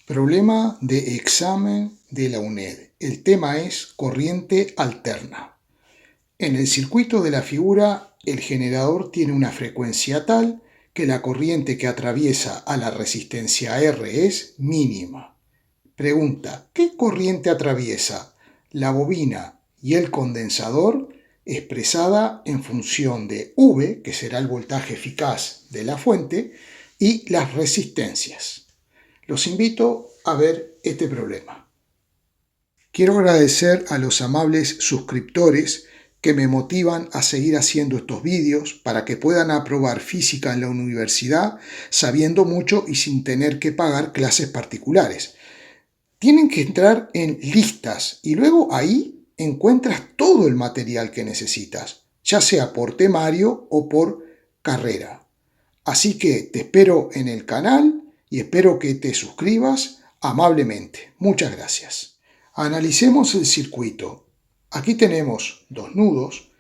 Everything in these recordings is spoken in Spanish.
Problema de examen de la UNED. El tema es corriente alterna. En el circuito de la figura, el generador tiene una frecuencia tal que la corriente que atraviesa a la resistencia R es mínima. Pregunta: ¿qué corriente atraviesa la bobina y el condensador expresada en función de V, que será el voltaje eficaz de la fuente, y las resistencias? Los invito a ver este problema. Quiero agradecer a los amables suscriptores que me motivan a seguir haciendo estos vídeos para que puedan aprobar física en la universidad sabiendo mucho y sin tener que pagar clases particulares. Tienen que entrar en listas y luego ahí encuentras todo el material que necesitas, ya sea por temario o por carrera. Así que te espero en el canal y espero que te suscribas amablemente. Muchas gracias. Analicemos el circuito. Aquí tenemos dos nudos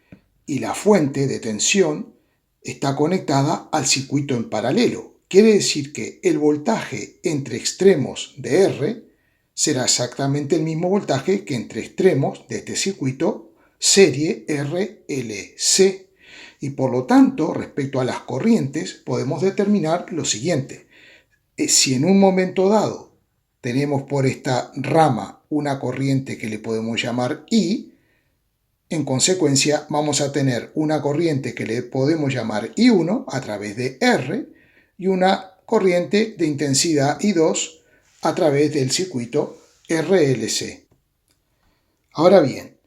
y la fuente de tensión está conectada al circuito en paralelo. Quiere decir que el voltaje entre extremos de R será exactamente el mismo voltaje que entre extremos de este circuito serie RLC. Y por lo tanto, respecto a las corrientes, podemos determinar lo siguiente. Si en un momento dado tenemos por esta rama una corriente que le podemos llamar I, en consecuencia vamos a tener una corriente que le podemos llamar I1 a través de R y una corriente de intensidad I2 a través del circuito RLC. Ahora bien,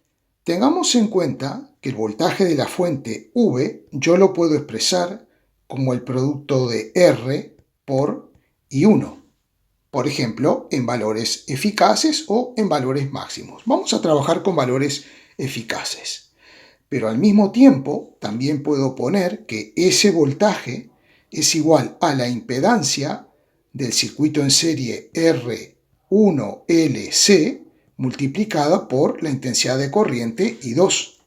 tengamos en cuenta que el voltaje de la fuente V yo lo puedo expresar como el producto de R por I1, por ejemplo, en valores eficaces o en valores máximos. Vamos a trabajar con valores eficaces, pero al mismo tiempo también puedo poner que ese voltaje es igual a la impedancia del circuito en serie R1LC multiplicada por la intensidad de corriente I2.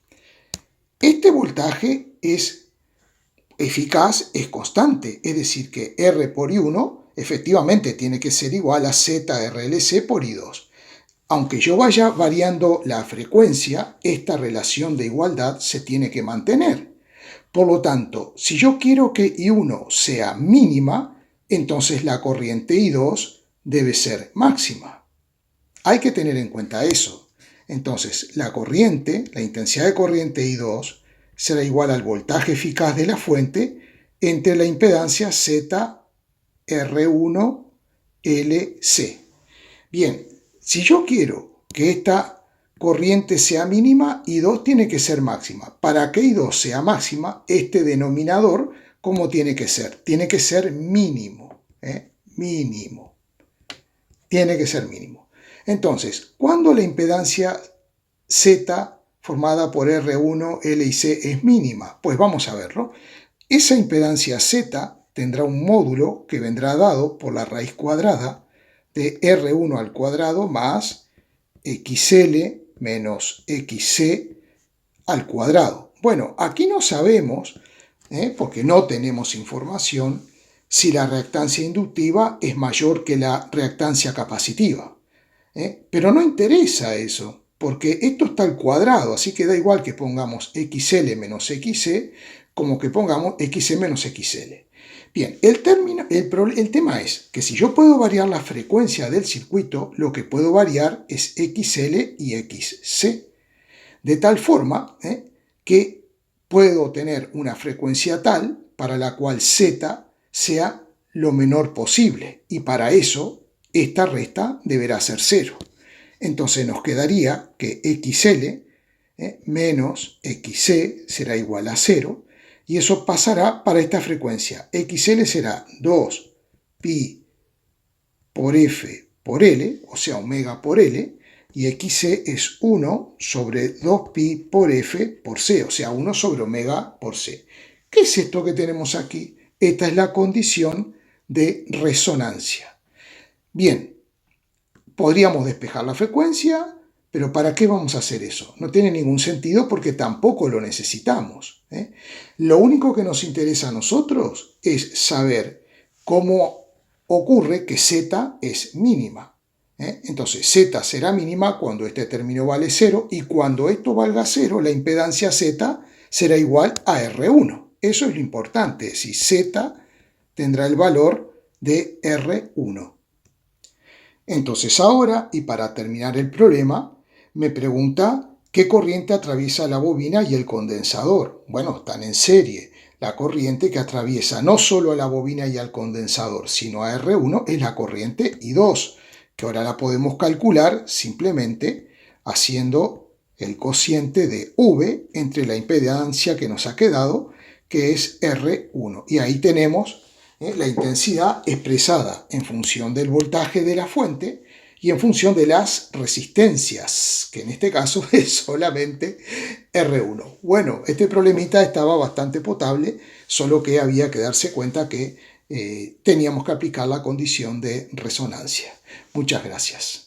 Este voltaje es eficaz, es constante, es decir que R por I1 efectivamente tiene que ser igual a ZRLC por I2. Aunque yo vaya variando la frecuencia, esta relación de igualdad se tiene que mantener. Por lo tanto, si yo quiero que I1 sea mínima, entonces la corriente I2 debe ser máxima. Hay que tener en cuenta eso. Entonces, la intensidad de corriente I2 será igual al voltaje eficaz de la fuente entre la impedancia ZR1LC. Bien, si yo quiero que esta corriente sea mínima, I2 tiene que ser máxima. Para que I2 sea máxima, este denominador, ¿cómo tiene que ser? Tiene que ser mínimo. Mínimo. Tiene que ser mínimo. Entonces, ¿cuándo la impedancia Z formada por R1, L y C es mínima? Pues vamos a verlo. Esa impedancia Z tendrá un módulo que vendrá dado por la raíz cuadrada de R1 al cuadrado más XL menos XC al cuadrado. Bueno, aquí no sabemos, porque no tenemos información, si la reactancia inductiva es mayor que la reactancia capacitiva. Pero no interesa eso, porque esto está al cuadrado, así que da igual que pongamos XL menos XC como que pongamos XC menos XL. Bien, el tema es que si yo puedo variar la frecuencia del circuito, lo que puedo variar es XL y XC, de tal forma que puedo tener una frecuencia tal para la cual Z sea lo menor posible, y para eso esta resta deberá ser 0. Entonces nos quedaría que XL menos XC será igual a 0, y eso pasará para esta frecuencia. XL será 2pi por F por L, o sea, omega por L, y XC es 1 sobre 2pi por F por C, o sea, 1 sobre omega por C. ¿Qué es esto que tenemos aquí? Esta es la condición de resonancia. Bien, podríamos despejar la frecuencia, pero ¿para qué vamos a hacer eso? No tiene ningún sentido porque tampoco lo necesitamos. Lo único que nos interesa a nosotros es saber cómo ocurre que Z es mínima. Entonces Z será mínima cuando este término vale 0 y cuando esto valga 0, la impedancia Z será igual a R1. Eso es lo importante, si Z tendrá el valor de R1. Entonces ahora, y para terminar el problema, me pregunta qué corriente atraviesa la bobina y el condensador. Bueno, están en serie. La corriente que atraviesa no solo a la bobina y al condensador, sino a R1 es la corriente I2, que ahora la podemos calcular simplemente haciendo el cociente de V entre la impedancia que nos ha quedado, que es R1. Y ahí tenemos la intensidad expresada en función del voltaje de la fuente y en función de las resistencias, que en este caso es solamente R1. Bueno, este problemita estaba bastante potable, solo que había que darse cuenta que teníamos que aplicar la condición de resonancia. Muchas gracias.